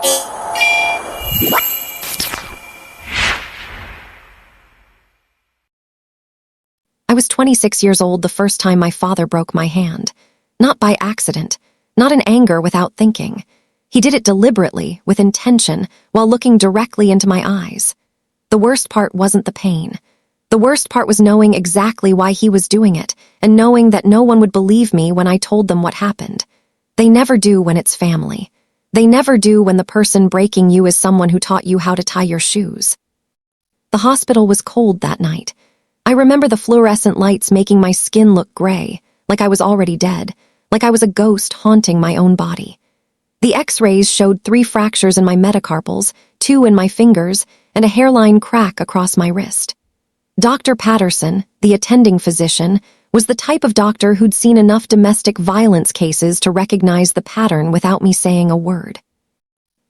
I was 26 years old the first time my father broke my hand. Not by accident, not in anger without thinking. He did it deliberately, with intention, while looking directly into my eyes. The worst part wasn't the pain. The worst part was knowing exactly why he was doing it, and knowing that no one would believe me when I told them what happened. They never do when it's family. They never do when the person breaking you is someone who taught you how to tie your shoes. The hospital was cold that night. I remember the fluorescent lights making my skin look gray, like I was already dead, like I was a ghost haunting my own body. The X-rays showed 3 fractures in my metacarpals, 2 in my fingers, and a hairline crack across my wrist. Dr. Patterson, the attending physician, was the type of doctor who'd seen enough domestic violence cases to recognize the pattern without me saying a word.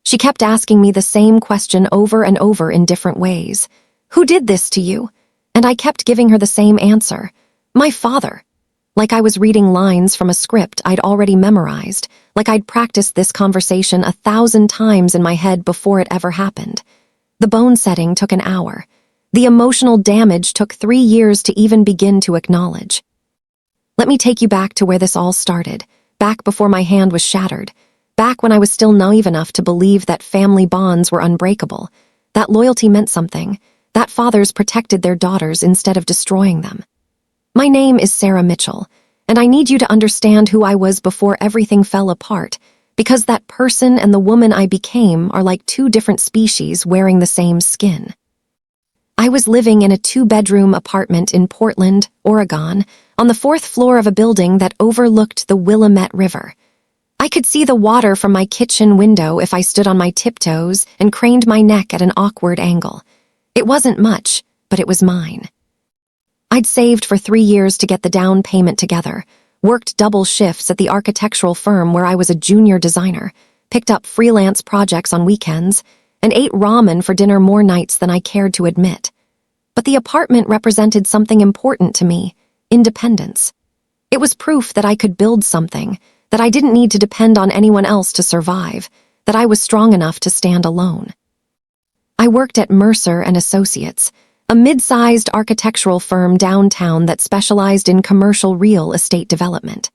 She kept asking me the same question over and over in different ways. "Who did this to you?" And I kept giving her the same answer. "My father." Like I was reading lines from a script I'd already memorized, like I'd practiced this conversation 1,000 times in my head before it ever happened. The bone setting took an hour. The emotional damage took 3 years to even begin to acknowledge. Let me take you back to where this all started, back before my hand was shattered, back when I was still naive enough to believe that family bonds were unbreakable, that loyalty meant something, that fathers protected their daughters instead of destroying them. My name is Sarah Mitchell, and I need you to understand who I was before everything fell apart, because that person and the woman I became are like 2 different species wearing the same skin. I was living in a 2-bedroom apartment in Portland, Oregon, on the 4th floor of a building that overlooked the Willamette River. I could see the water from my kitchen window if I stood on my tiptoes and craned my neck at an awkward angle. It wasn't much, but it was mine. I'd saved for 3 years to get the down payment together, worked double shifts at the architectural firm where I was a junior designer, picked up freelance projects on weekends, and ate ramen for dinner more nights than I cared to admit. But the apartment represented something important to me: independence. It was proof that I could build something, that I didn't need to depend on anyone else to survive, that I was strong enough to stand alone. I worked at Mercer and Associates, a mid-sized architectural firm downtown that specialized in commercial real estate development.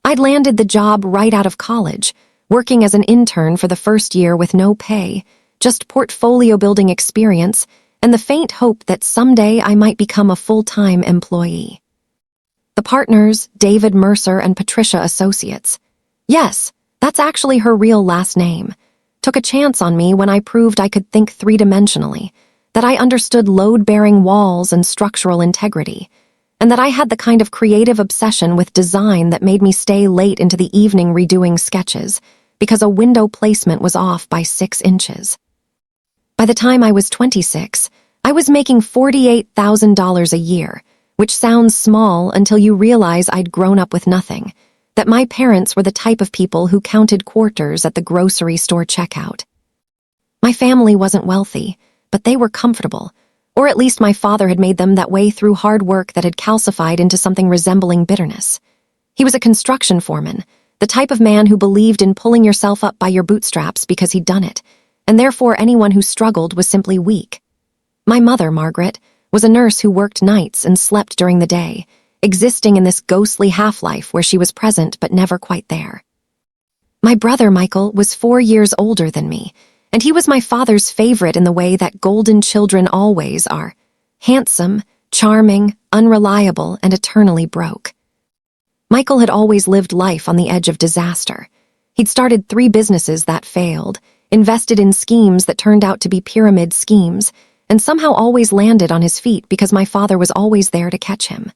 I'd landed the job right out of college, working as an intern for the first year with no pay, just portfolio-building experience, and the faint hope that someday I might become a full-time employee. The partners, David Mercer and Patricia Associates. Yes, that's actually her real last name. Took a chance on me when I proved I could think 3-dimensionally, that I understood load-bearing walls and structural integrity, and that I had the kind of creative obsession with design that made me stay late into the evening redoing sketches, because a window placement was off by 6 inches. By the time I was 26, I was making $48,000 a year, which sounds small until you realize I'd grown up with nothing, that my parents were the type of people who counted quarters at the grocery store checkout. My family wasn't wealthy, but they were comfortable, or at least my father had made them that way through hard work that had calcified into something resembling bitterness. He was a construction foreman, the type of man who believed in pulling yourself up by your bootstraps because he'd done it, and therefore anyone who struggled was simply weak. My mother, Margaret, was a nurse who worked nights and slept during the day, existing in this ghostly half-life where she was present but never quite there. My brother, Michael, was 4 years older than me, and he was my father's favorite in the way that golden children always are: handsome, charming, unreliable, and eternally broke. Michael had always lived life on the edge of disaster. He'd started 3 businesses that failed, invested in schemes that turned out to be pyramid schemes, and somehow always landed on his feet because my father was always there to catch him.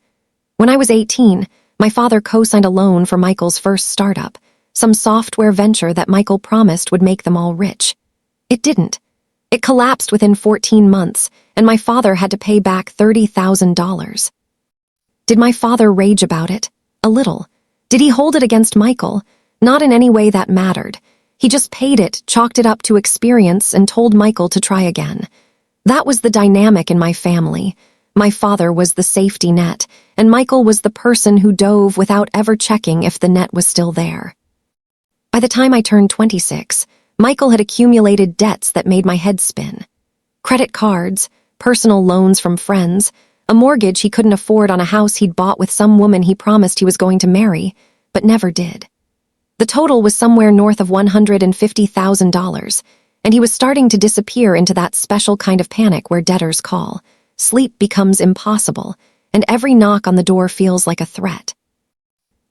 When I was 18, my father co-signed a loan for Michael's first startup, some software venture that Michael promised would make them all rich. It didn't. It collapsed within 14 months, and my father had to pay back $30,000. Did my father rage about it? A little. Did he hold it against Michael? Not in any way that mattered. He just paid it, chalked it up to experience, and told Michael to try again. That was the dynamic in my family. My father was the safety net, and Michael was the person who dove without ever checking if the net was still there. By the time I turned 26, Michael had accumulated debts that made my head spin. Credit cards, personal loans from friends, a mortgage he couldn't afford on a house he'd bought with some woman he promised he was going to marry, but never did. The total was somewhere north of $150,000, and he was starting to disappear into that special kind of panic where debtors call. Sleep becomes impossible, and every knock on the door feels like a threat.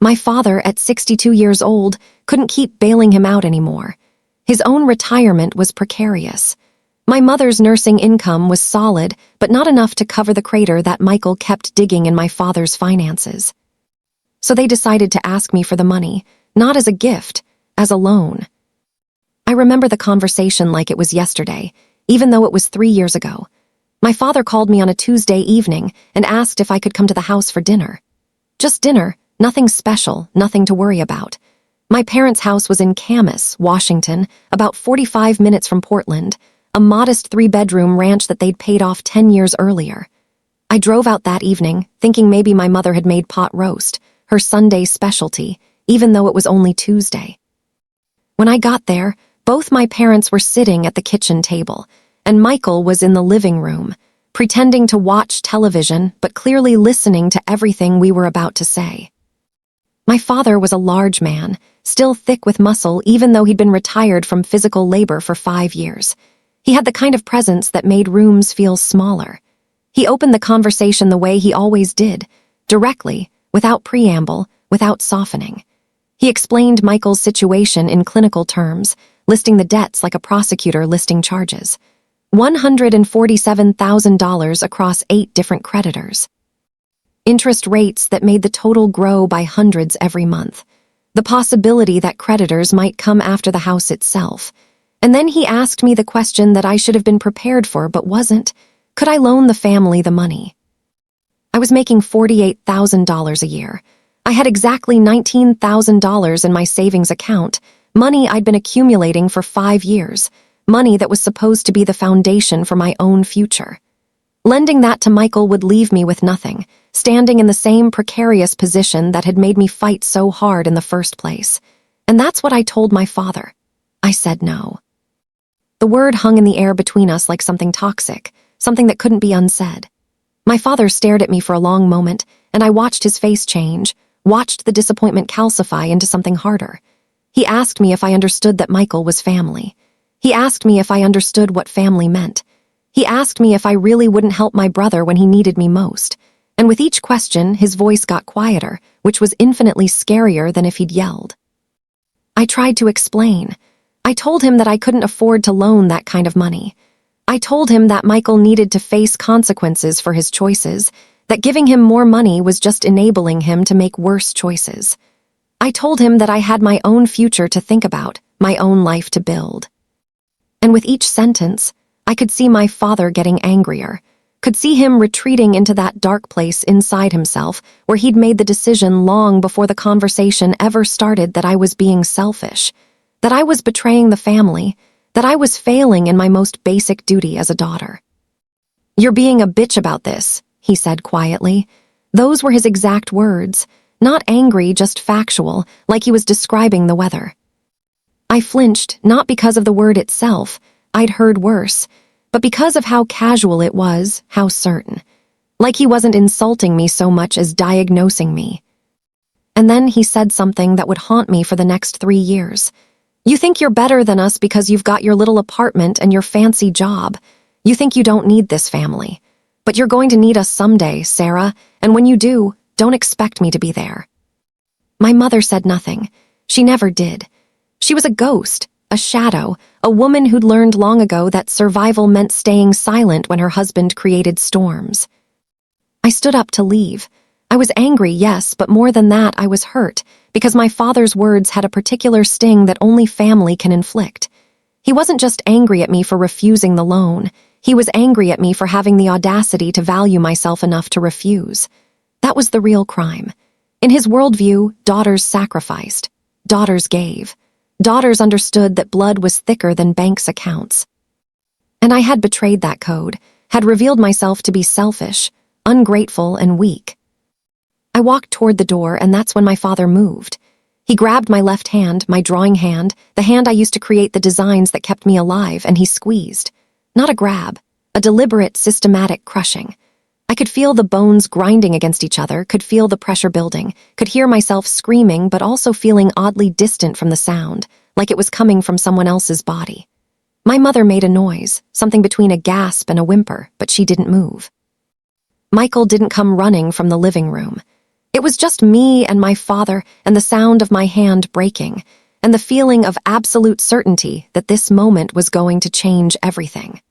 My father, at 62 years old, couldn't keep bailing him out anymore. His own retirement was precarious. My mother's nursing income was solid, but not enough to cover the crater that Michael kept digging in my father's finances. So they decided to ask me for the money, not as a gift, as a loan. I remember the conversation like it was yesterday, even though it was 3 years ago. My father called me on a Tuesday evening and asked if I could come to the house for dinner. Just dinner, nothing special, nothing to worry about. My parents' house was in Camas, Washington, about 45 minutes from Portland, a modest 3-bedroom ranch that they'd paid off 10 years earlier. I drove out that evening, thinking maybe my mother had made pot roast, her Sunday specialty, even though it was only Tuesday. When I got there, both my parents were sitting at the kitchen table, and Michael was in the living room, pretending to watch television but clearly listening to everything we were about to say. My father was a large man, still thick with muscle even though he'd been retired from physical labor for 5 years. He had the kind of presence that made rooms feel smaller. He opened the conversation the way he always did, directly, without preamble, without softening. He explained Michael's situation in clinical terms, listing the debts like a prosecutor listing charges. $147,000 across 8 different creditors. Interest rates that made the total grow by hundreds every month. The possibility that creditors might come after the house itself. And then he asked me the question that I should have been prepared for but wasn't. Could I loan the family the money? I was making $48,000 a year. I had exactly $19,000 in my savings account, money I'd been accumulating for 5 years, money that was supposed to be the foundation for my own future. Lending that to Michael would leave me with nothing, standing in the same precarious position that had made me fight so hard in the first place. And that's what I told my father. I said no. The word hung in the air between us like something toxic, something that couldn't be unsaid. My father stared at me for a long moment, and I watched his face change, watched the disappointment calcify into something harder. He asked me if I understood that Michael was family. He asked me if I understood what family meant. He asked me if I really wouldn't help my brother when he needed me most. And with each question, his voice got quieter, which was infinitely scarier than if he'd yelled. I tried to explain. I told him that I couldn't afford to loan that kind of money. I told him that Michael needed to face consequences for his choices, that giving him more money was just enabling him to make worse choices. I told him that I had my own future to think about, my own life to build. And with each sentence, I could see my father getting angrier, could see him retreating into that dark place inside himself where he'd made the decision long before the conversation ever started that I was being selfish, that I was betraying the family, that I was failing in my most basic duty as a daughter. "You're being a bitch about this," he said quietly. Those were his exact words, not angry, just factual, like he was describing the weather. I flinched, not because of the word itself, I'd heard worse, but because of how casual it was, how certain. Like he wasn't insulting me so much as diagnosing me. And then he said something that would haunt me for the next 3 years. "You think you're better than us because you've got your little apartment and your fancy job. You think you don't need this family. But you're going to need us someday, Sarah, and when you do, don't expect me to be there." My mother said nothing. She never did. She was a ghost, a shadow, a woman who'd learned long ago that survival meant staying silent when her husband created storms. I stood up to leave. I was angry, yes, but more than that, I was hurt, because my father's words had a particular sting that only family can inflict. He wasn't just angry at me for refusing the loan. He was angry at me for having the audacity to value myself enough to refuse. That was the real crime. In his worldview, daughters sacrificed. Daughters gave. Daughters understood that blood was thicker than banks' accounts. And I had betrayed that code, had revealed myself to be selfish, ungrateful, and weak. I walked toward the door, and that's when my father moved. He grabbed my left hand, my drawing hand, the hand I used to create the designs that kept me alive, and he squeezed. Not a grab, a deliberate, systematic crushing. I could feel the bones grinding against each other, could feel the pressure building, could hear myself screaming but also feeling oddly distant from the sound, like it was coming from someone else's body. My mother made a noise, something between a gasp and a whimper, but she didn't move. Michael didn't come running from the living room. It was just me and my father and the sound of my hand breaking, and the feeling of absolute certainty that this moment was going to change everything.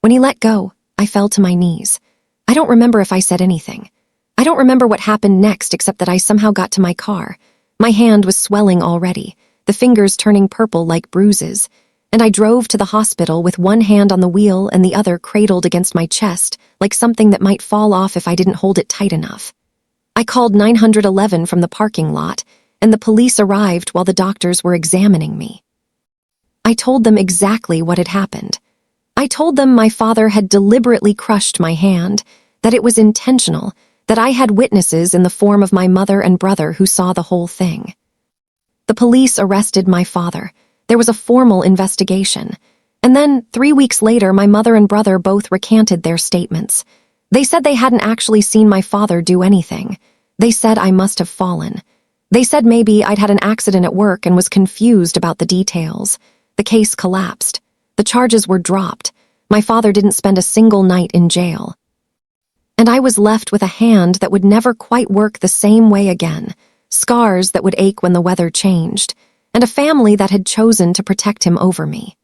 When he let go, I fell to my knees. I don't remember if I said anything. I don't remember what happened next except that I somehow got to my car. My hand was swelling already, the fingers turning purple like bruises, and I drove to the hospital with one hand on the wheel and the other cradled against my chest, like something that might fall off if I didn't hold it tight enough. I called 911 from the parking lot, and the police arrived while the doctors were examining me. I told them exactly what had happened. I told them my father had deliberately crushed my hand, that it was intentional, that I had witnesses in the form of my mother and brother who saw the whole thing. The police arrested my father. There was a formal investigation. And then, 3 weeks later, my mother and brother both recanted their statements. They said they hadn't actually seen my father do anything. They said I must have fallen. They said maybe I'd had an accident at work and was confused about the details. The case collapsed. The charges were dropped. My father didn't spend a single night in jail. And I was left with a hand that would never quite work the same way again, scars that would ache when the weather changed, and a family that had chosen to protect him over me.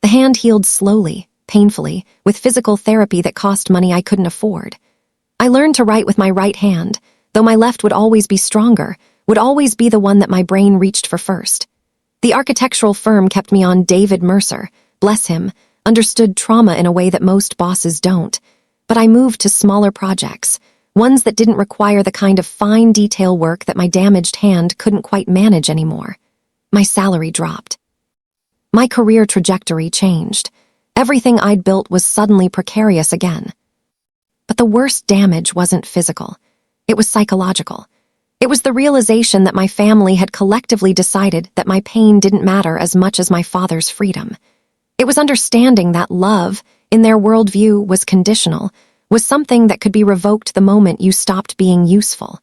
The hand healed slowly, painfully, with physical therapy that cost money I couldn't afford. I learned to write with my right hand, though my left would always be stronger, would always be the one that my brain reached for first. The architectural firm kept me on. David Mercer, bless him, understood trauma in a way that most bosses don't. But I moved to smaller projects, ones that didn't require the kind of fine detail work that my damaged hand couldn't quite manage anymore. My salary dropped. My career trajectory changed. Everything I'd built was suddenly precarious again. But the worst damage wasn't physical. It was psychological. It was the realization that my family had collectively decided that my pain didn't matter as much as my father's freedom. It was understanding that love, in their worldview, was conditional, was something that could be revoked the moment you stopped being useful.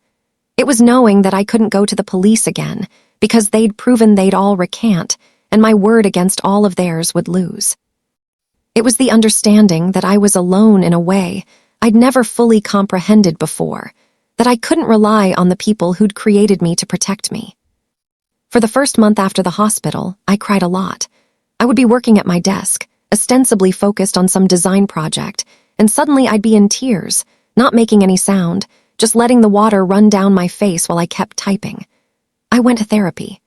It was knowing that I couldn't go to the police again, because they'd proven they'd all recant, and my word against all of theirs would lose. It was the understanding that I was alone in a way I'd never fully comprehended before, that I couldn't rely on the people who'd created me to protect me. For the first month after the hospital, I cried a lot. I would be working at my desk, ostensibly focused on some design project, and suddenly I'd be in tears, not making any sound, just letting the water run down my face while I kept typing. I went to therapy.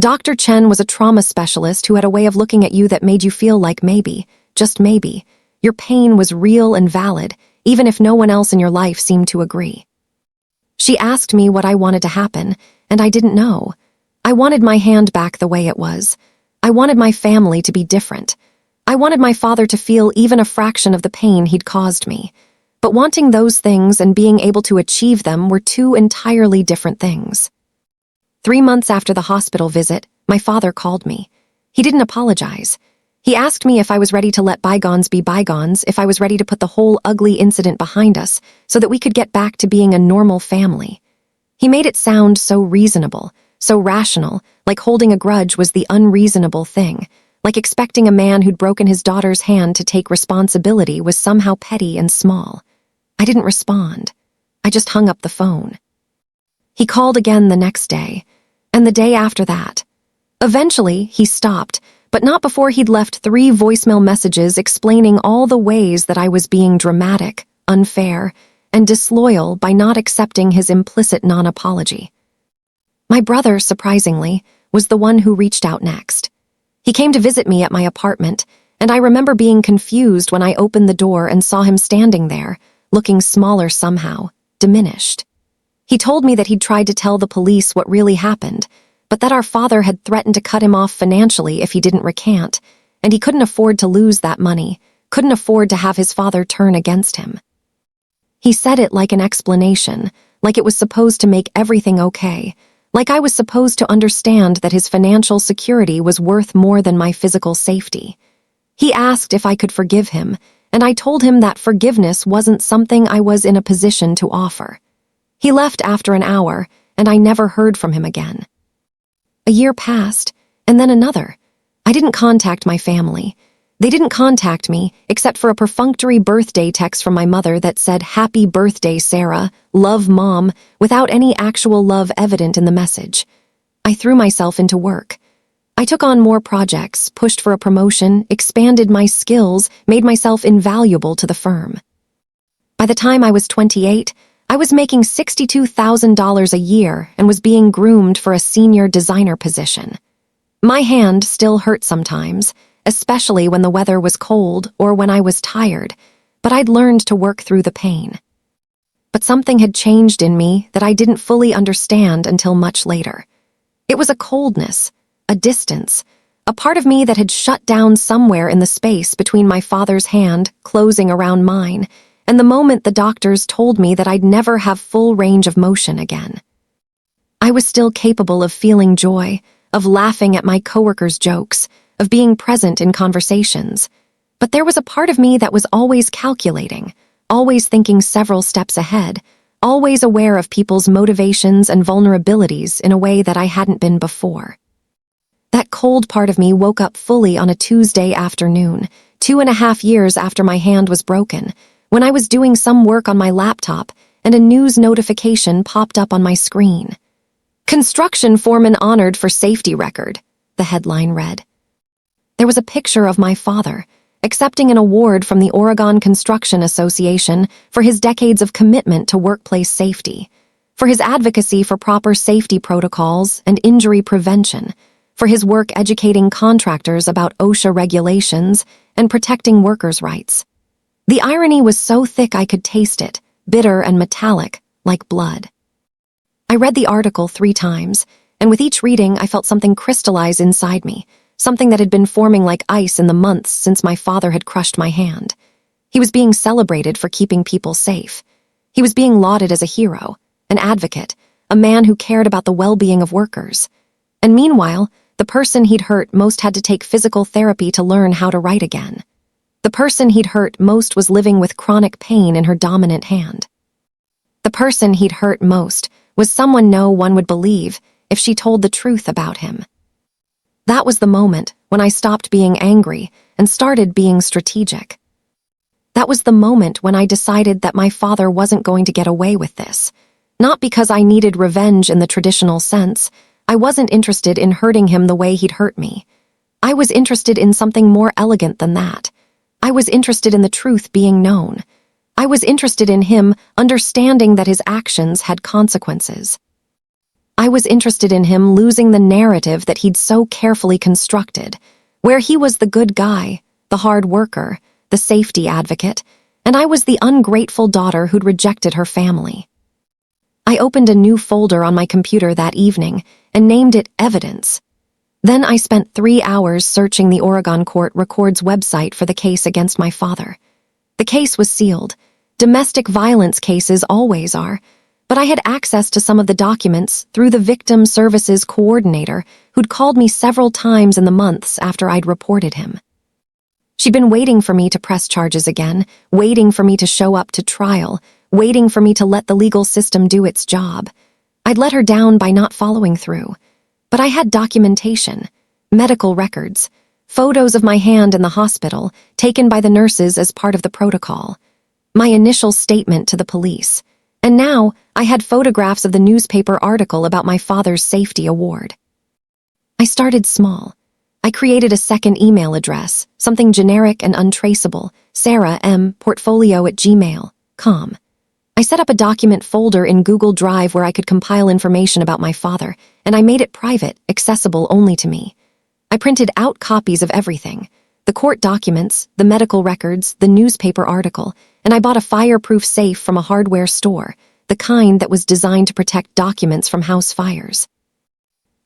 Dr. Chen was a trauma specialist who had a way of looking at you that made you feel like maybe, just maybe, your pain was real and valid, even if no one else in your life seemed to agree. She asked me what I wanted to happen, and I didn't know. I wanted my hand back the way it was. I wanted my family to be different. I wanted my father to feel even a fraction of the pain he'd caused me. But wanting those things and being able to achieve them were two entirely different things. 3 months after the hospital visit, my father called me. He didn't apologize. He asked me if I was ready to let bygones be bygones, if I was ready to put the whole ugly incident behind us so that we could get back to being a normal family. He made it sound so reasonable, so rational, like holding a grudge was the unreasonable thing, like expecting a man who'd broken his daughter's hand to take responsibility was somehow petty and small. I didn't respond. I just hung up the phone. He called again the next day, and the day after that. Eventually, he stopped, but not before he'd left 3 voicemail messages explaining all the ways that I was being dramatic, unfair, and disloyal by not accepting his implicit non-apology. My brother, surprisingly, was the one who reached out next. He came to visit me at my apartment, and I remember being confused when I opened the door and saw him standing there, looking smaller somehow, diminished. He told me that he'd tried to tell the police what really happened, but that our father had threatened to cut him off financially if he didn't recant, and he couldn't afford to lose that money, couldn't afford to have his father turn against him. He said it like an explanation, like it was supposed to make everything okay, like I was supposed to understand that his financial security was worth more than my physical safety. He asked if I could forgive him, and I told him that forgiveness wasn't something I was in a position to offer. He left after an hour, and I never heard from him again. A year passed, and then another. I didn't contact my family. They didn't contact me, except for a perfunctory birthday text from my mother that said, "Happy birthday, Sarah. Love, Mom," without any actual love evident in the message. I threw myself into work. I took on more projects, pushed for a promotion, expanded my skills, made myself invaluable to the firm. By the time I was 28, I was making $62,000 a year and was being groomed for a senior designer position. My hand still hurt sometimes, especially when the weather was cold or when I was tired, but I'd learned to work through the pain. But something had changed in me that I didn't fully understand until much later. It was a coldness, a distance, a part of me that had shut down somewhere in the space between my father's hand closing around mine and the moment the doctors told me that I'd never have full range of motion again. I was still capable of feeling joy, of laughing at my coworkers' jokes, of being present in conversations, but there was a part of me that was always calculating, always thinking several steps ahead, always aware of people's motivations and vulnerabilities in a way that I hadn't been before. That cold part of me woke up fully on a Tuesday afternoon, 2.5 years after my hand was broken, when I was doing some work on my laptop and a news notification popped up on my screen. "Construction foreman honored for safety record," the headline read. There was a picture of my father, accepting an award from the Oregon Construction Association for his decades of commitment to workplace safety, for his advocacy for proper safety protocols and injury prevention, for his work educating contractors about OSHA regulations and protecting workers' rights. The irony was so thick I could taste it, bitter and metallic, like blood. I read the article 3 times, and with each reading I felt something crystallize inside me, something that had been forming like ice in the months since my father had crushed my hand. He was being celebrated for keeping people safe. He was being lauded as a hero, an advocate, a man who cared about the well-being of workers. And meanwhile, the person he'd hurt most had to take physical therapy to learn how to write again. The person he'd hurt most was living with chronic pain in her dominant hand. The person he'd hurt most was someone no one would believe if she told the truth about him. That was the moment when I stopped being angry and started being strategic. That was the moment when I decided that my father wasn't going to get away with this. Not because I needed revenge in the traditional sense. I wasn't interested in hurting him the way he'd hurt me. I was interested in something more elegant than that. I was interested in the truth being known. I was interested in him understanding that his actions had consequences. I was interested in him losing the narrative that he'd so carefully constructed, where he was the good guy, the hard worker, the safety advocate, and I was the ungrateful daughter who'd rejected her family. I opened a new folder on my computer that evening and named it Evidence. Then I spent 3 hours searching the Oregon Court Records website for the case against my father. The case was sealed. Domestic violence cases always are, but I had access to some of the documents through the Victim Services Coordinator who'd called me several times in the months after I'd reported him. She'd been waiting for me to press charges again, waiting for me to show up to trial, waiting for me to let the legal system do its job. I'd let her down by not following through. But I had documentation, medical records, photos of my hand in the hospital, taken by the nurses as part of the protocol, my initial statement to the police, and now I had photographs of the newspaper article about my father's safety award. I started small. I created a second email address, something generic and untraceable, sarahmportfolio@gmail.com. I set up a document folder in Google Drive where I could compile information about my father, and I made it private, accessible only to me. I printed out copies of everything, the court documents, the medical records, the newspaper article, and I bought a fireproof safe from a hardware store, the kind that was designed to protect documents from house fires.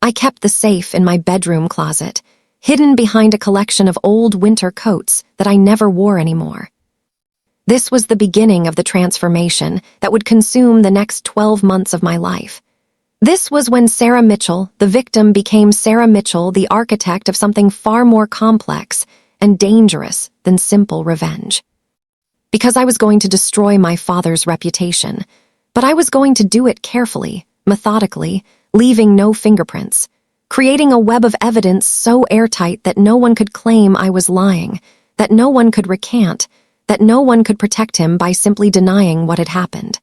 I kept the safe in my bedroom closet, hidden behind a collection of old winter coats that I never wore anymore. This was the beginning of the transformation that would consume the next 12 months of my life. This was when Sarah Mitchell, the victim, became Sarah Mitchell, the architect of something far more complex and dangerous than simple revenge. Because I was going to destroy my father's reputation, but I was going to do it carefully, methodically, leaving no fingerprints, creating a web of evidence so airtight that no one could claim I was lying, that no one could recant, that no one could protect him by simply denying what had happened.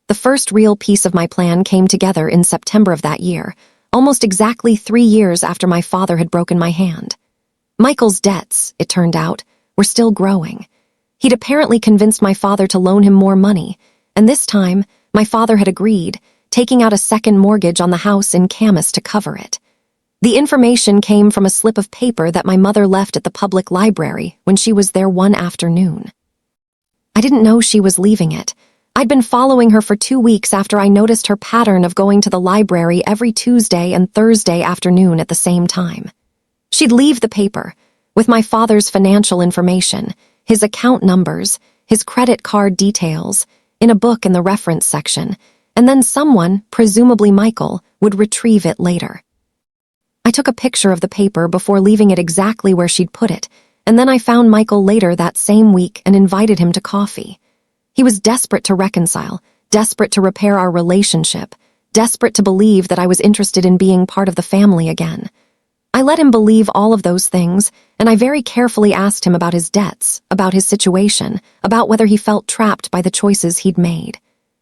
The first real piece of my plan came together in September of that year, almost exactly 3 years after my father had broken my hand. Michael's debts, it turned out, were still growing. He'd apparently convinced my father to loan him more money, and this time, my father had agreed, taking out a second mortgage on the house in Camas to cover it. The information came from a slip of paper that my mother left at the public library when she was there one afternoon. I didn't know she was leaving it. I'd been following her for 2 weeks after I noticed her pattern of going to the library every Tuesday and Thursday afternoon at the same time. She'd leave the paper, with my father's financial information, his account numbers, his credit card details, in a book in the reference section, and then someone, presumably Michael, would retrieve it later. I took a picture of the paper before leaving it exactly where she'd put it, and then I found Michael later that same week and invited him to coffee. He was desperate to reconcile, desperate to repair our relationship, desperate to believe that I was interested in being part of the family again. I let him believe all of those things, and I very carefully asked him about his debts, about his situation, about whether he felt trapped by the choices he'd made.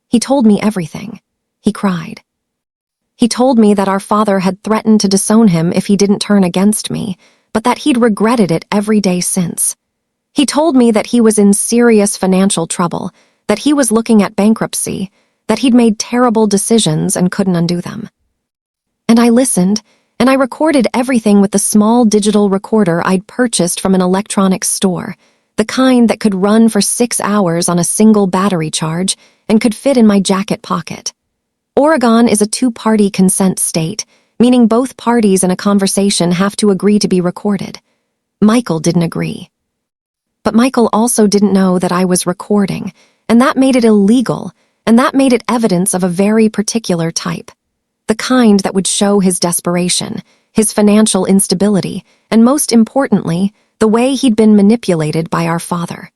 He told me everything. He cried. He told me that our father had threatened to disown him if he didn't turn against me, but that he'd regretted it every day since. He told me that he was in serious financial trouble, that he was looking at bankruptcy, that he'd made terrible decisions and couldn't undo them. And I listened, and I recorded everything with the small digital recorder I'd purchased from an electronics store, the kind that could run for 6 hours on a single battery charge and could fit in my jacket pocket. Oregon is a 2-party consent state, meaning both parties in a conversation have to agree to be recorded. Michael didn't agree. But Michael also didn't know that I was recording, and that made it illegal, and that made it evidence of a very particular type. The kind that would show his desperation, his financial instability, and most importantly, the way he'd been manipulated by our father.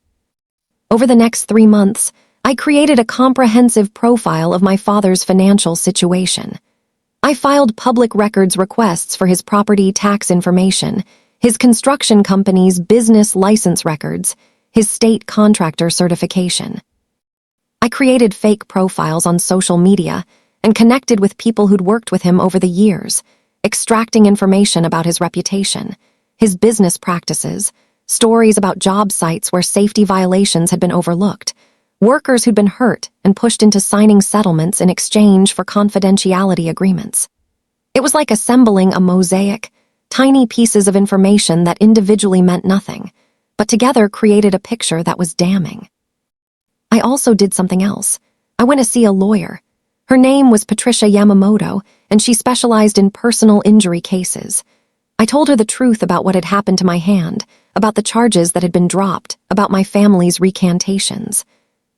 Over the next 3 months, I created a comprehensive profile of my father's financial situation. I filed public records requests for his property tax information, his construction company's business license records, his state contractor certification. I created fake profiles on social media and connected with people who'd worked with him over the years, extracting information about his reputation, his business practices, stories about job sites where safety violations had been overlooked, workers who'd been hurt and pushed into signing settlements in exchange for confidentiality agreements. It was like assembling a mosaic, tiny pieces of information that individually meant nothing, but together created a picture that was damning. I also did something else. I went to see a lawyer. Her name was Patricia Yamamoto, and she specialized in personal injury cases. I told her the truth about what had happened to my hand, about the charges that had been dropped, about my family's recantations.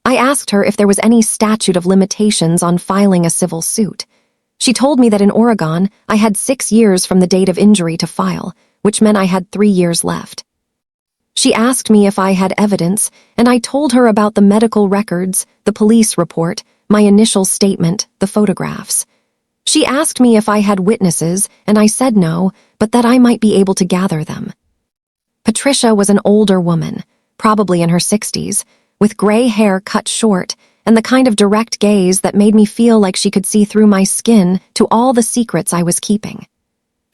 I asked her if there was any statute of limitations on filing a civil suit. She told me that in Oregon, I had 6 years from the date of injury to file, which meant I had 3 years left. She asked me if I had evidence, and I told her about the medical records, the police report, my initial statement, the photographs. She asked me if I had witnesses, and I said no, but that I might be able to gather them. Patricia was an older woman, probably in her 60s, with gray hair cut short, and the kind of direct gaze that made me feel like she could see through my skin to all the secrets I was keeping.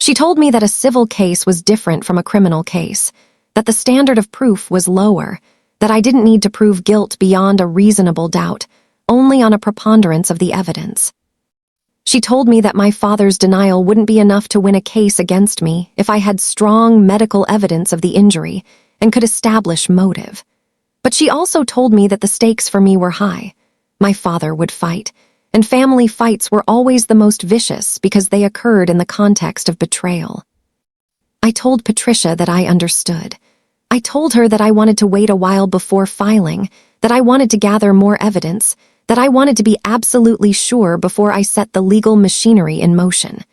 She told me that a civil case was different from a criminal case, that the standard of proof was lower, that I didn't need to prove guilt beyond a reasonable doubt, only on a preponderance of the evidence. She told me that my father's denial wouldn't be enough to win a case against me if I had strong medical evidence of the injury and could establish motive. But she also told me that the stakes for me were high. My father would fight, and family fights were always the most vicious because they occurred in the context of betrayal. I told Patricia that I understood. I told her that I wanted to wait a while before filing, that I wanted to gather more evidence, that I wanted to be absolutely sure before I set the legal machinery in motion.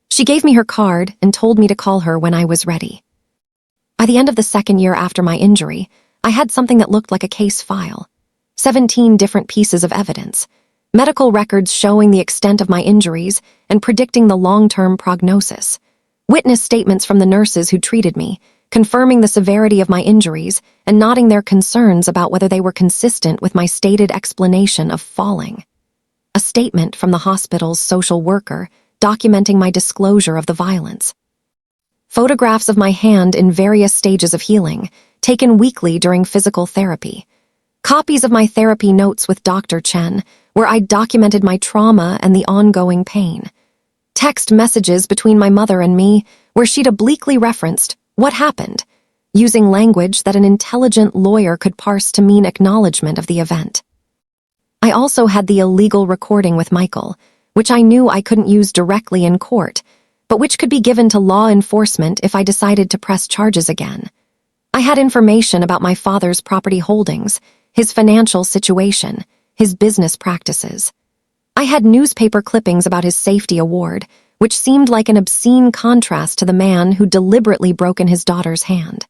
She gave me her card and told me to call her when I was ready. By the end of the second year after my injury, I had something that looked like a case file. 17 different pieces of evidence, medical records showing the extent of my injuries and predicting the long-term prognosis, witness statements from the nurses who treated me, confirming the severity of my injuries and nodding their concerns about whether they were consistent with my stated explanation of falling. A statement from the hospital's social worker documenting my disclosure of the violence. Photographs of my hand in various stages of healing, taken weekly during physical therapy. Copies of my therapy notes with Dr. Chen, where I documented my trauma and the ongoing pain. Text messages between my mother and me, where she'd obliquely referenced what happened, using language that an intelligent lawyer could parse to mean acknowledgement of the event. I also had the illegal recording with Michael, which I knew I couldn't use directly in court, but which could be given to law enforcement if I decided to press charges again. I had information about my father's property holdings, his financial situation, his business practices. I had newspaper clippings about his safety award, which seemed like an obscene contrast to the man who deliberately broken his daughter's hand.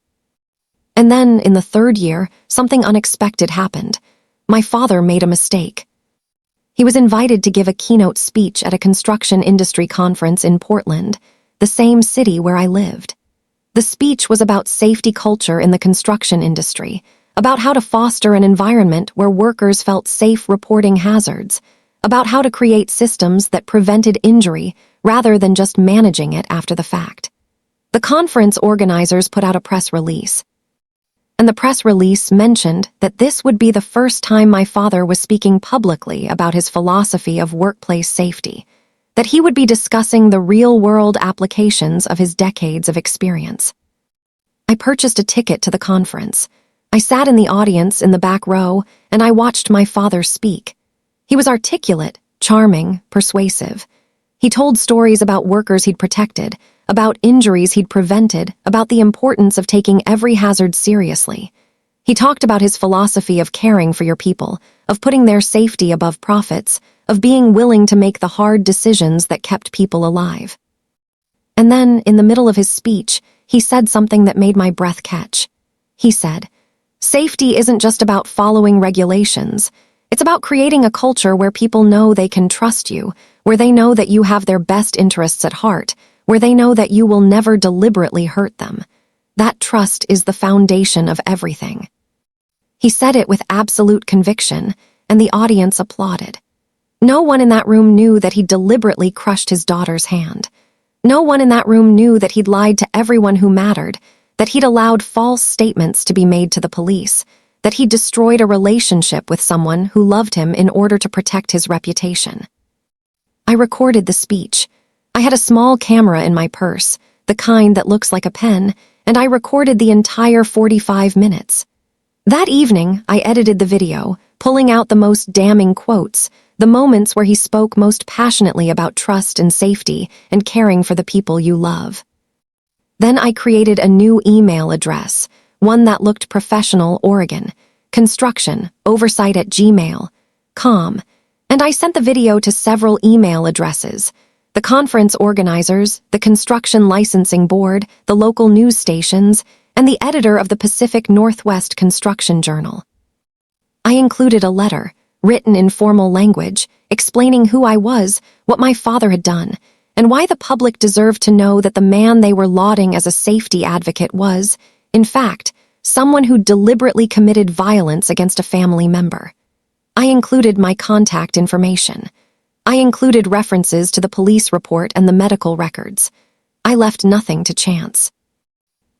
And then, in the third year, something unexpected happened. My father made a mistake. He was invited to give a keynote speech at a construction industry conference in Portland, the same city where I lived. The speech was about safety culture in the construction industry, about how to foster an environment where workers felt safe reporting hazards, about how to create systems that prevented injury rather than just managing it after the fact. The conference organizers put out a press release, and the press release mentioned that this would be the first time my father was speaking publicly about his philosophy of workplace safety, that he would be discussing the real-world applications of his decades of experience. I purchased a ticket to the conference. I sat in the audience in the back row, and I watched my father speak. He was articulate, charming, persuasive. He told stories about workers he'd protected, about injuries he'd prevented, about the importance of taking every hazard seriously. He talked about his philosophy of caring for your people, of putting their safety above profits, of being willing to make the hard decisions that kept people alive. And then, in the middle of his speech, he said something that made my breath catch. He said, "Safety isn't just about following regulations. It's about creating a culture where people know they can trust you, where they know that you have their best interests at heart, where they know that you will never deliberately hurt them. That trust is the foundation of everything." He said it with absolute conviction, and the audience applauded. No one in that room knew that he deliberately crushed his daughter's hand. No one in that room knew that he'd lied to everyone who mattered, that he'd allowed false statements to be made to the police, that he destroyed a relationship with someone who loved him in order to protect his reputation. I recorded the speech. I had a small camera in my purse, the kind that looks like a pen, and I recorded the entire 45 minutes. That evening, I edited the video, pulling out the most damning quotes, the moments where he spoke most passionately about trust and safety and caring for the people you love. Then I created a new email address, one that looked professional, Oregon, construction, oversight@gmail.com, and I sent the video to several email addresses: the conference organizers, the construction licensing board, the local news stations, and the editor of the Pacific Northwest Construction Journal. I included a letter, written in formal language, explaining who I was, what my father had done, and why the public deserved to know that the man they were lauding as a safety advocate was, in fact, someone who deliberately committed violence against a family member. I included my contact information. I included references to the police report and the medical records. I left nothing to chance.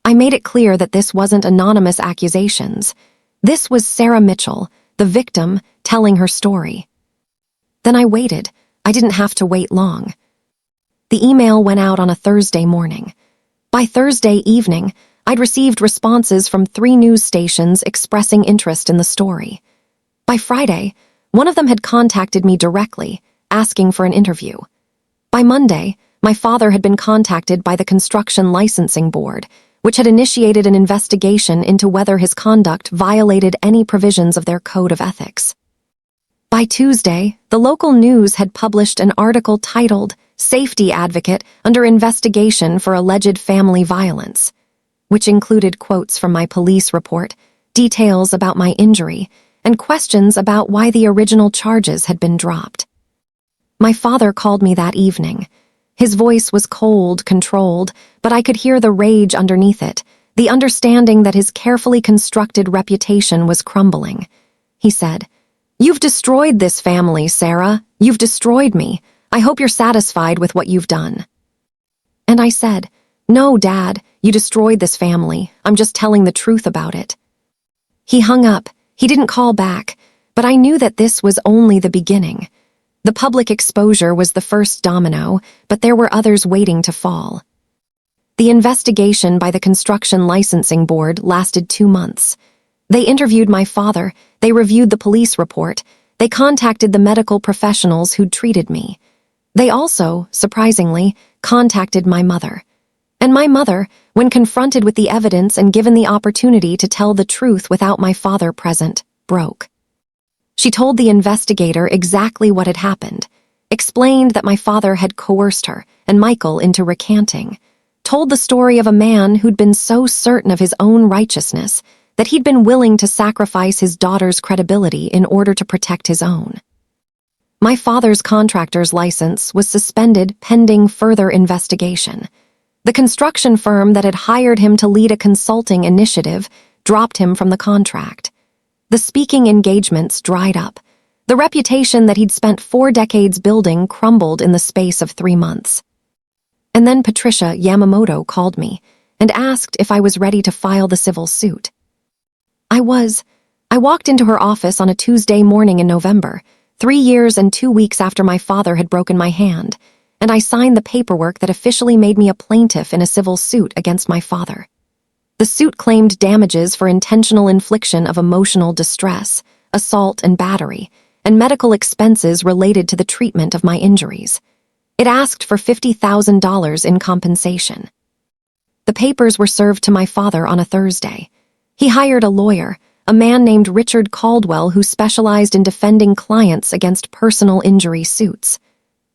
I made it clear that this wasn't anonymous accusations. This was Sarah Mitchell, the victim, telling her story. Then I waited. I didn't have to wait long. The email went out on a Thursday morning. By Thursday evening, I'd received responses from 3 news stations expressing interest in the story. By Friday, one of them had contacted me directly, asking for an interview. By Monday, my father had been contacted by the Construction Licensing Board, which had initiated an investigation into whether his conduct violated any provisions of their code of ethics. By Tuesday, the local news had published an article titled "Safety Advocate Under Investigation for Alleged Family Violence," which included quotes from my police report, details about my injury, and questions about why the original charges had been dropped. My father called me that evening. His voice was cold, controlled, but I could hear the rage underneath it, the understanding that his carefully constructed reputation was crumbling. He said, "You've destroyed this family, Sarah. You've destroyed me. I hope you're satisfied with what you've done." And I said, "No, Dad, you destroyed this family. I'm just telling the truth about it." He hung up. He didn't call back, but I knew that this was only the beginning. The public exposure was the first domino, but there were others waiting to fall. The investigation by the Construction Licensing Board lasted 2 months. They interviewed my father, they reviewed the police report, they contacted the medical professionals who'd treated me. They also, surprisingly, contacted my mother. And my mother, when confronted with the evidence and given the opportunity to tell the truth without my father present, broke. She told the investigator exactly what had happened, explained that my father had coerced her and Michael into recanting, told the story of a man who'd been so certain of his own righteousness that he'd been willing to sacrifice his daughter's credibility in order to protect his own. My father's contractor's license was suspended pending further investigation. The construction firm that had hired him to lead a consulting initiative dropped him from the contract. The speaking engagements dried up. The reputation that he'd spent 4 decades building crumbled in the space of 3 months. And then Patricia Yamamoto called me and asked if I was ready to file the civil suit. I was. I walked into her office on a Tuesday morning in November, 3 years and 2 weeks after my father had broken my hand, and I signed the paperwork that officially made me a plaintiff in a civil suit against my father. The suit claimed damages for intentional infliction of emotional distress, assault and battery, and medical expenses related to the treatment of my injuries. It asked for $50,000 in compensation. The papers were served to my father on a Thursday. He hired a lawyer, a man named Richard Caldwell, who specialized in defending clients against personal injury suits.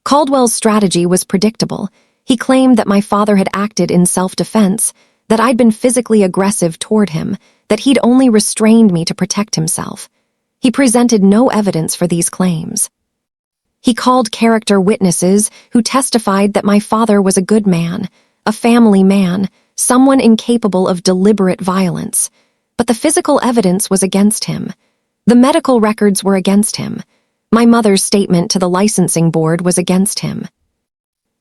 Caldwell's strategy was predictable. He claimed that my father had acted in self-defense, that I'd been physically aggressive toward him, that he'd only restrained me to protect himself. He presented no evidence for these claims. He called character witnesses who testified that my father was a good man, a family man, someone incapable of deliberate violence. But the physical evidence was against him. The medical records were against him. My mother's statement to the licensing board was against him.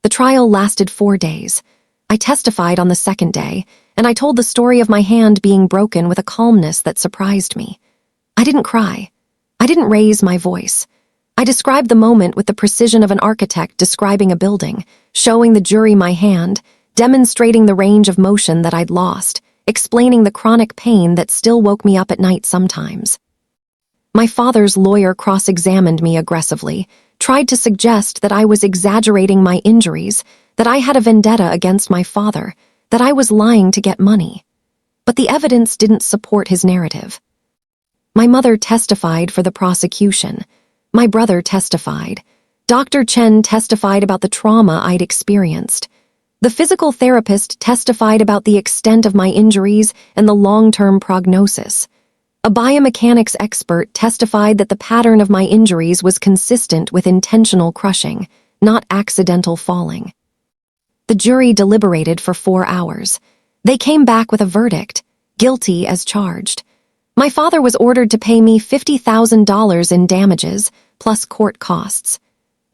The trial lasted 4 days. I testified on the second day, and I told the story of my hand being broken with a calmness that surprised me. I didn't cry. I didn't raise my voice. I described the moment with the precision of an architect describing a building, showing the jury my hand, demonstrating the range of motion that I'd lost, explaining the chronic pain that still woke me up at night sometimes. My father's lawyer cross-examined me aggressively, tried to suggest that I was exaggerating my injuries, that I had a vendetta against my father, that I was lying to get money. But the evidence didn't support his narrative. My mother testified for the prosecution. My brother testified. Dr. Chen testified about the trauma I'd experienced. The physical therapist testified about the extent of my injuries and the long-term prognosis. A biomechanics expert testified that the pattern of my injuries was consistent with intentional crushing, not accidental falling. The jury deliberated for 4 hours. They came back with a verdict, guilty as charged. My father was ordered to pay me $50,000 in damages, plus court costs.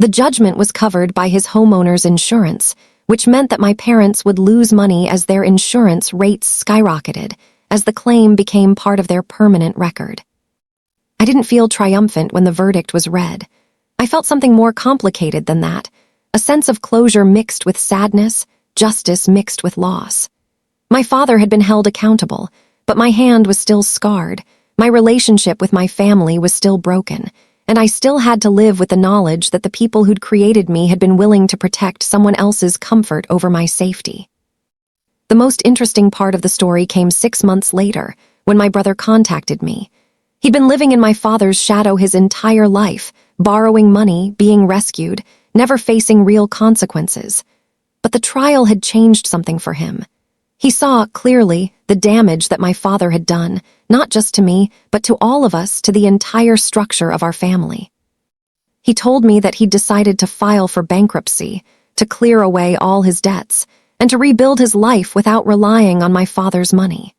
The judgment was covered by his homeowner's insurance, which meant that my parents would lose money as their insurance rates skyrocketed, as the claim became part of their permanent record. I didn't feel triumphant when the verdict was read. I felt something more complicated than that, a sense of closure mixed with sadness, justice mixed with loss. My father had been held accountable, but my hand was still scarred, my relationship with my family was still broken, and I still had to live with the knowledge that the people who'd created me had been willing to protect someone else's comfort over my safety. The most interesting part of the story came 6 months later, when my brother contacted me. He'd been living in my father's shadow his entire life, borrowing money, being rescued, never facing real consequences. But the trial had changed something for him. He saw, clearly, the damage that my father had done, not just to me, but to all of us, to the entire structure of our family. He told me that he'd decided to file for bankruptcy, to clear away all his debts, and to rebuild his life without relying on my father's money.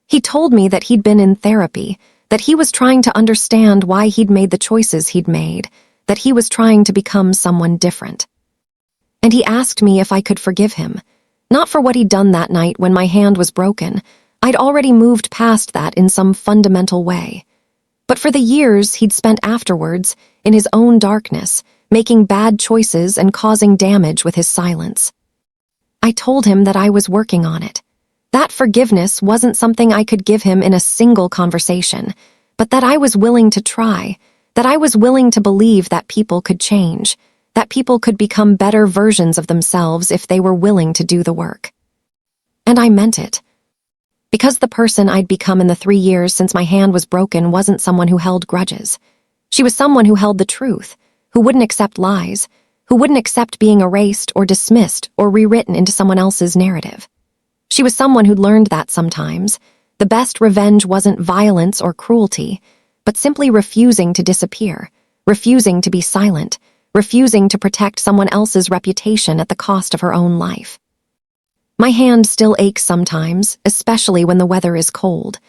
He told me that he'd been in therapy, that he was trying to understand why he'd made the choices he'd made, that he was trying to become someone different. And he asked me if I could forgive him, not for what he'd done that night when my hand was broken. I'd already moved past that in some fundamental way. But for the years he'd spent afterwards, in his own darkness, making bad choices and causing damage with his silence. I told him that I was working on it. That forgiveness wasn't something I could give him in a single conversation, but that I was willing to try, that I was willing to believe that people could change, that people could become better versions of themselves if they were willing to do the work. And I meant it. Because the person I'd become in the 3 years since my hand was broken wasn't someone who held grudges. She was someone who held the truth, who wouldn't accept lies, who wouldn't accept being erased or dismissed or rewritten into someone else's narrative. She was someone who'd learned that sometimes the best revenge wasn't violence or cruelty, but simply refusing to disappear, refusing to be silent, refusing to protect someone else's reputation at the cost of her own life. My hand still aches sometimes, especially when the weather is cold.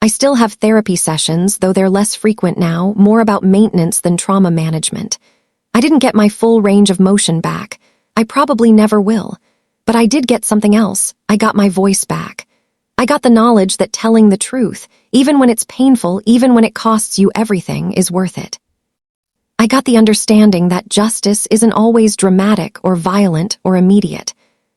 I still have therapy sessions, though they're less frequent now, more about maintenance than trauma management. I didn't get my full range of motion back. I probably never will. But I did get something else. I got my voice back. I got the knowledge that telling the truth, even when it's painful, even when it costs you everything, is worth it. I got the understanding that justice isn't always dramatic or violent or immediate,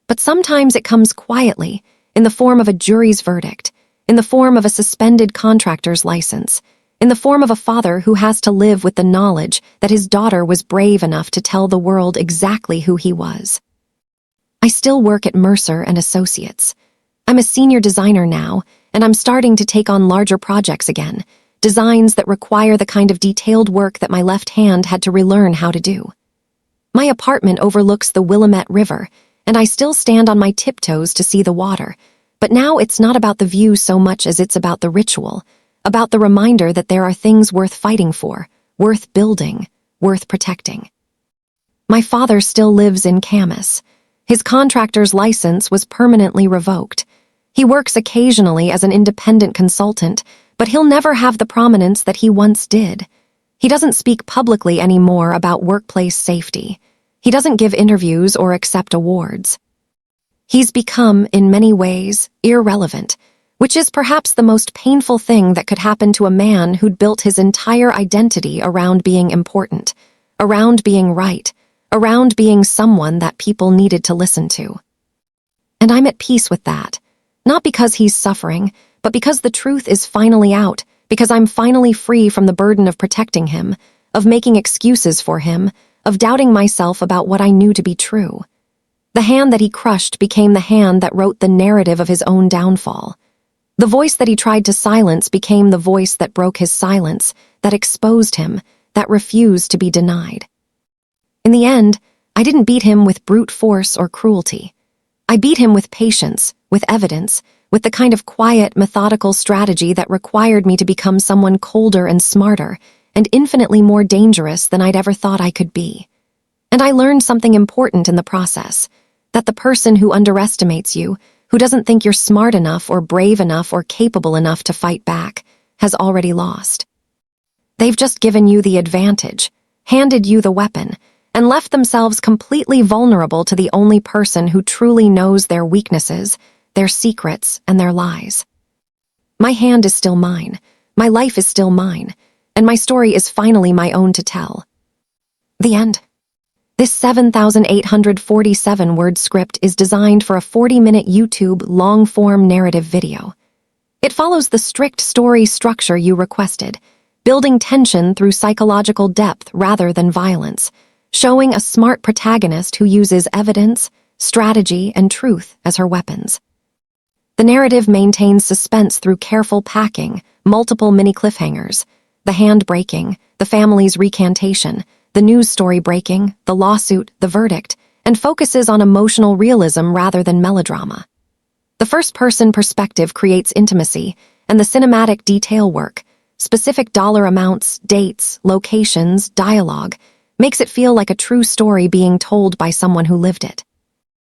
but sometimes it comes quietly, in the form of a jury's verdict, in the form of a suspended contractor's license, in the form of a father who has to live with the knowledge that his daughter was brave enough to tell the world exactly who he was. I still work at Mercer and Associates. I'm a senior designer now, and I'm starting to take on larger projects again, designs that require the kind of detailed work that my left hand had to relearn how to do. My apartment overlooks the Willamette River, and I still stand on my tiptoes to see the water, but now it's not about the view so much as it's about the ritual, about the reminder that there are things worth fighting for, worth building, worth protecting. My father still lives in Camas. His contractor's license was permanently revoked. He works occasionally as an independent consultant, but he'll never have the prominence that he once did. He doesn't speak publicly anymore about workplace safety. He doesn't give interviews or accept awards. He's become, in many ways, irrelevant, which is perhaps the most painful thing that could happen to a man who'd built his entire identity around being important, around being right, around being someone that people needed to listen to. And I'm at peace with that, not because he's suffering, but because the truth is finally out, because I'm finally free from the burden of protecting him, of making excuses for him, of doubting myself about what I knew to be true. The hand that he crushed became the hand that wrote the narrative of his own downfall. The voice that he tried to silence became the voice that broke his silence, that exposed him, that refused to be denied. In the end, I didn't beat him with brute force or cruelty. I beat him with patience, with evidence, with the kind of quiet, methodical strategy that required me to become someone colder and smarter, and infinitely more dangerous than I'd ever thought I could be. And I learned something important in the process, that the person who underestimates you, who doesn't think you're smart enough or brave enough or capable enough to fight back, has already lost. They've just given you the advantage, handed you the weapon, and left themselves completely vulnerable to the only person who truly knows their weaknesses, their secrets, and their lies. My hand is still mine, my life is still mine, and my story is finally my own to tell. The end. This 7,847-word script is designed for a 40-minute YouTube long-form narrative video. It follows the strict story structure you requested, building tension through psychological depth rather than violence, showing a smart protagonist who uses evidence, strategy, and truth as her weapons. The narrative maintains suspense through careful packing, multiple mini cliffhangers, the hand breaking, the family's recantation, the news story breaking, the lawsuit, the verdict, and focuses on emotional realism rather than melodrama. The first-person perspective creates intimacy, and the cinematic detail work, specific dollar amounts, dates, locations, dialogue, makes it feel like a true story being told by someone who lived it.